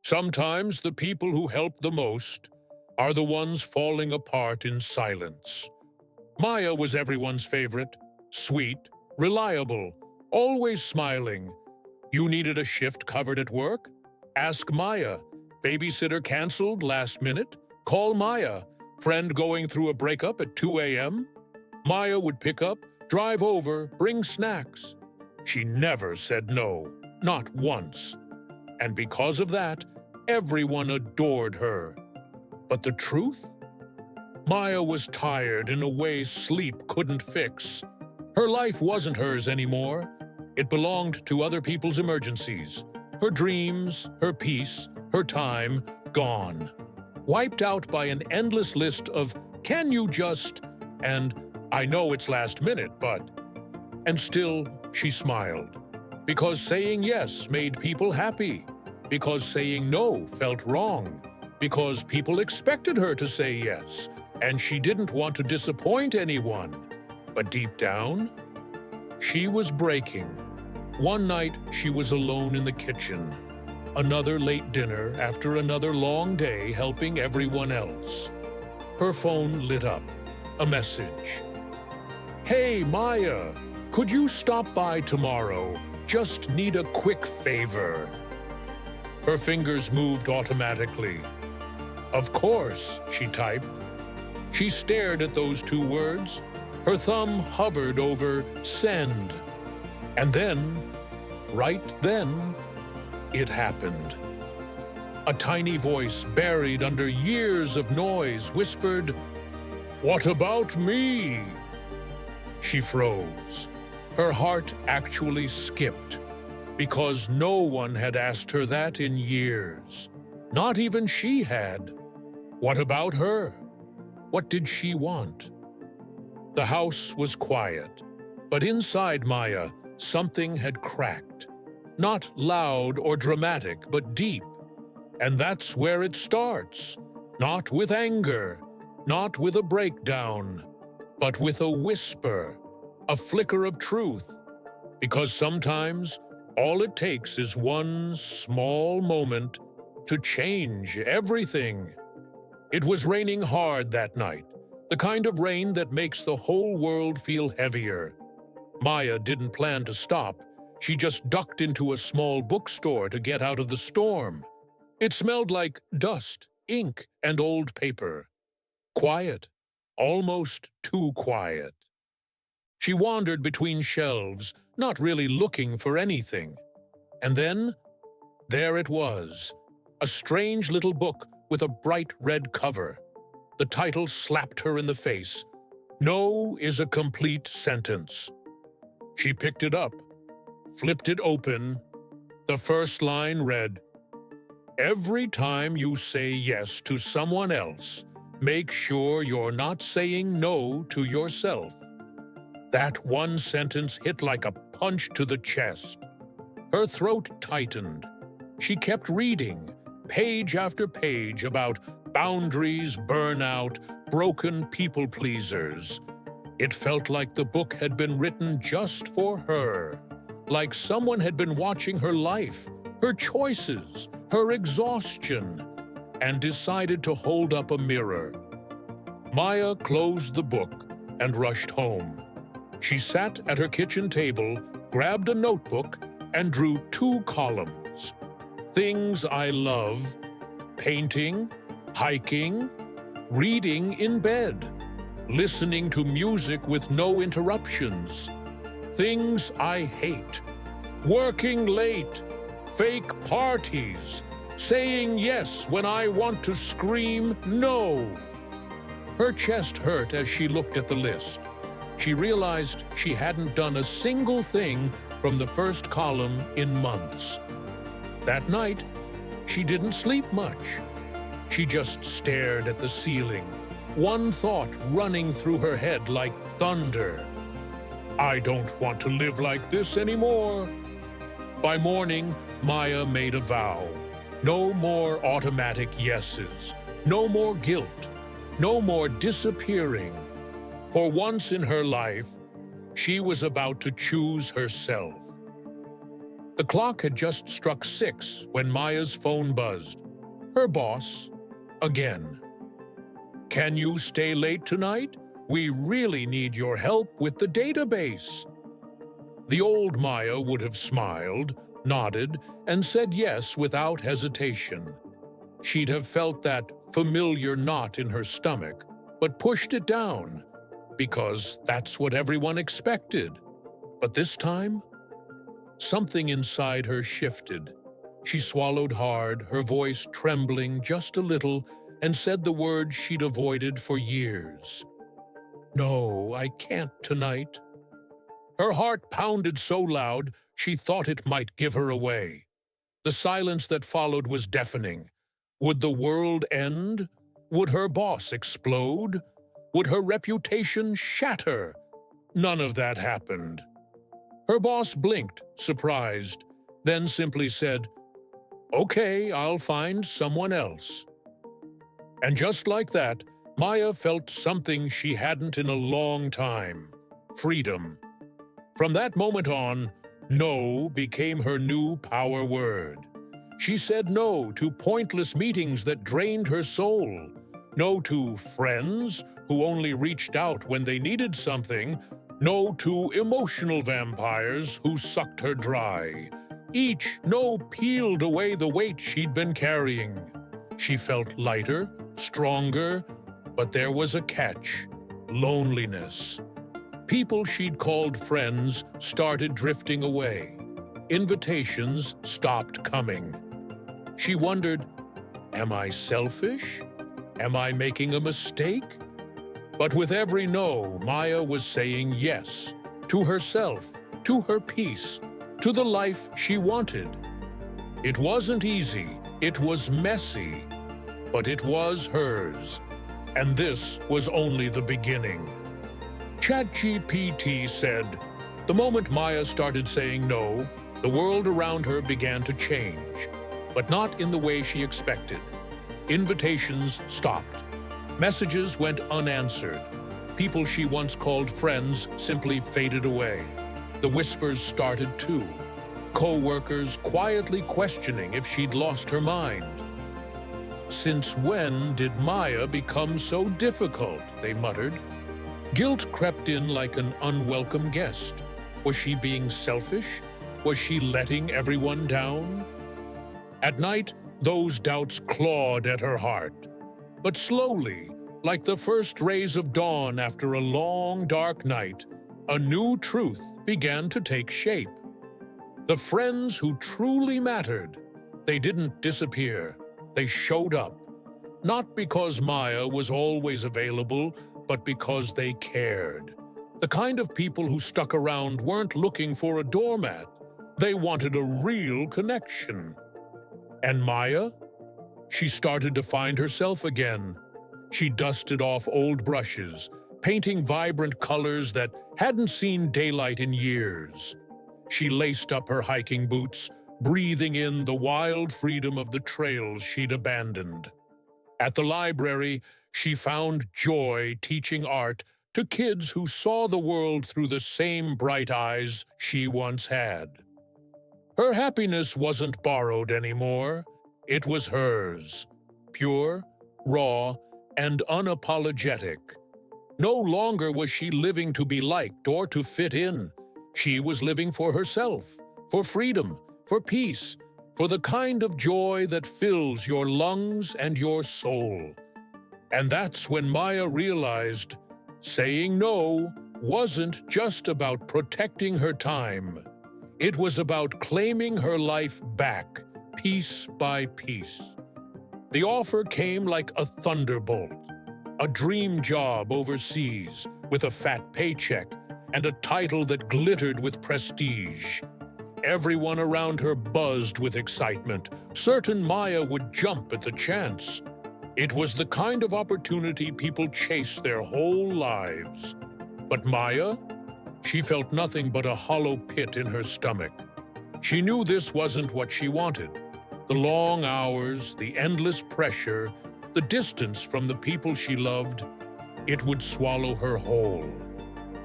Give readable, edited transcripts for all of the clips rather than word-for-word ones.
Sometimes the people who help the most are the ones falling apart in silence. Maya was everyone's favorite, sweet, reliable, always smiling. You needed a shift covered at work? Ask Maya. Babysitter canceled last minute? Call Maya. Friend going through a breakup at 2 a.m.? Maya would pick up, drive over, bring snacks. She never said no, not once. And because of that, everyone adored her. But the truth? Maya was tired in a way sleep couldn't fix. Her life wasn't hers anymore. It belonged to other people's emergencies. Her dreams, her peace, her time, gone. Wiped out by an endless list of, "Can you just," and "I know it's last minute, but..." And still, she smiled. Because saying yes made people happy. Because saying no felt wrong. Because people expected her to say yes, and she didn't want to disappoint anyone. But deep down, she was breaking. One night, she was alone in the kitchen. Another late dinner after another long day helping everyone else. Her phone lit up. A message. "Hey, Maya, could you stop by tomorrow? Just need a quick favor." Her fingers moved automatically. "Of course," she typed. She stared at those two words. Her thumb hovered over send. And then, right then, it happened. A tiny voice buried under years of noise whispered, "What about me?" She froze. Her heart actually skipped, because no one had asked her that in years. Not even she had. What about her? What did she want? The house was quiet, but inside Maya, something had cracked. Not loud or dramatic, but deep. And that's where it starts. Not with anger, not with a breakdown, but with a whisper, a flicker of truth. Because sometimes all it takes is one small moment to change everything. It was raining hard that night, the kind of rain that makes the whole world feel heavier. Maya didn't plan to stop. She just ducked into a small bookstore to get out of the storm. It smelled like dust, ink, and old paper. Quiet, almost too quiet. She wandered between shelves, not really looking for anything. And then, there it was, a strange little book with a bright red cover. The title slapped her in the face. "No" is a complete sentence. She picked it up, flipped it open. The first line read, "Every time you say yes to someone else, make sure you're not saying no to yourself." That one sentence hit like a punch to the chest. Her throat tightened. She kept reading, page after page, about boundaries, burnout, broken people-pleasers. It felt like the book had been written just for her. Like someone had been watching her life, her choices, her exhaustion, and decided to hold up a mirror. Maya closed the book and rushed home. She sat at her kitchen table, grabbed a notebook, and drew 2 columns. Things I love: painting, hiking, reading in bed, listening to music with no interruptions. Things I hate: working late, fake parties, saying yes when I want to scream no. Her chest hurt as she looked at the list. She realized she hadn't done a single thing from the first column in months. That night, she didn't sleep much. She just stared at the ceiling, one thought running through her head like thunder. "I don't want to live like this anymore." By morning, Maya made a vow. No more automatic yeses. No more guilt. No more disappearing. For once in her life, she was about to choose herself. The clock had just struck 6 when Maya's phone buzzed. Her boss, again. "Can you stay late tonight? We really need your help with the database." The old Maya would have smiled, nodded, and said yes without hesitation. She'd have felt that familiar knot in her stomach, but pushed it down, because that's what everyone expected. But this time, something inside her shifted. She swallowed hard, her voice trembling just a little, and said the words she'd avoided for years. "No, I can't tonight." Her heart pounded so loud she thought it might give her away. The silence that followed was deafening. Would the world end? Would her boss explode? Would her reputation shatter? None of that happened. Her boss blinked, surprised, then simply said, "Okay, I'll find someone else." And just like that, Maya felt something she hadn't in a long time: freedom. From that moment on, no became her new power word. She said no to pointless meetings that drained her soul, no to friends who only reached out when they needed something, no to emotional vampires who sucked her dry. Each no peeled away the weight she'd been carrying. She felt lighter, stronger, but there was a catch: loneliness. People she'd called friends started drifting away. Invitations stopped coming. She wondered, am I selfish? Am I making a mistake? But with every no, Maya was saying yes, to herself, to her peace, to the life she wanted. It wasn't easy, it was messy, but it was hers. And this was only the beginning. ChatGPT said, the moment Maya started saying no, the world around her began to change, but not in the way she expected. Invitations stopped. Messages went unanswered. People she once called friends simply faded away. The whispers started too. Co-workers quietly questioning if she'd lost her mind. "Since when did Maya become so difficult?" they muttered. Guilt crept in like an unwelcome guest. Was she being selfish? Was she letting everyone down? At night, those doubts clawed at her heart. But slowly, like the first rays of dawn after a long, dark night, a new truth began to take shape. The friends who truly mattered, they didn't disappear. They showed up. Not because Maya was always available, but because they cared. The kind of people who stuck around weren't looking for a doormat. They wanted a real connection. And Maya? She started to find herself again. She dusted off old brushes, painting vibrant colors that hadn't seen daylight in years. She laced up her hiking boots, breathing in the wild freedom of the trails she'd abandoned. At the library, she found joy teaching art to kids who saw the world through the same bright eyes she once had. Her happiness wasn't borrowed anymore. It was hers, pure, raw, and unapologetic. No longer was she living to be liked or to fit in. She was living for herself, for freedom, for peace, for the kind of joy that fills your lungs and your soul. And that's when Maya realized saying no wasn't just about protecting her time. It was about claiming her life back, piece by piece. The offer came like a thunderbolt. A dream job overseas with a fat paycheck and a title that glittered with prestige. Everyone around her buzzed with excitement, certain Maya would jump at the chance. It was the kind of opportunity people chase their whole lives. But Maya? She felt nothing but a hollow pit in her stomach. She knew this wasn't what she wanted. The long hours, the endless pressure, the distance from the people she loved, it would swallow her whole.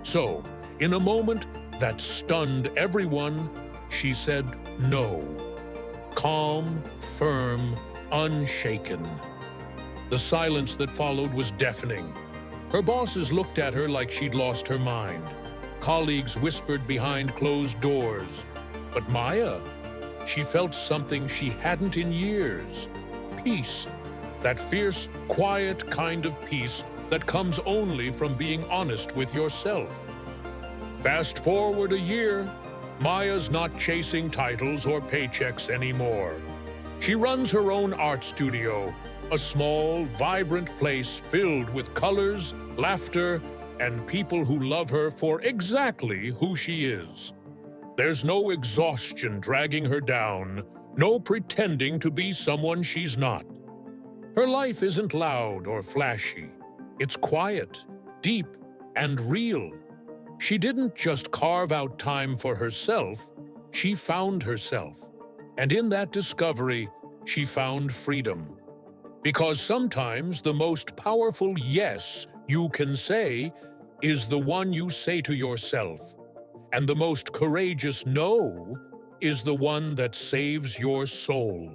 So, in a moment that stunned everyone, She said no. Calm, firm, unshaken. The silence that followed was deafening. Her bosses looked at her like she'd lost her mind. Colleagues whispered behind closed doors. But Maya, she felt something she hadn't in years. Peace. That fierce, quiet kind of peace that comes only from being honest with yourself. Fast forward a year, Maya's not chasing titles or paychecks anymore. She runs her own art studio, a small, vibrant place filled with colors, laughter, and people who love her for exactly who she is. There's no exhaustion dragging her down, no pretending to be someone she's not. Her life isn't loud or flashy. It's quiet, deep, and real. She didn't just carve out time for herself, she found herself. And in that discovery, she found freedom. Because sometimes the most powerful yes you can say is the one you say to yourself. And the most courageous no is the one that saves your soul.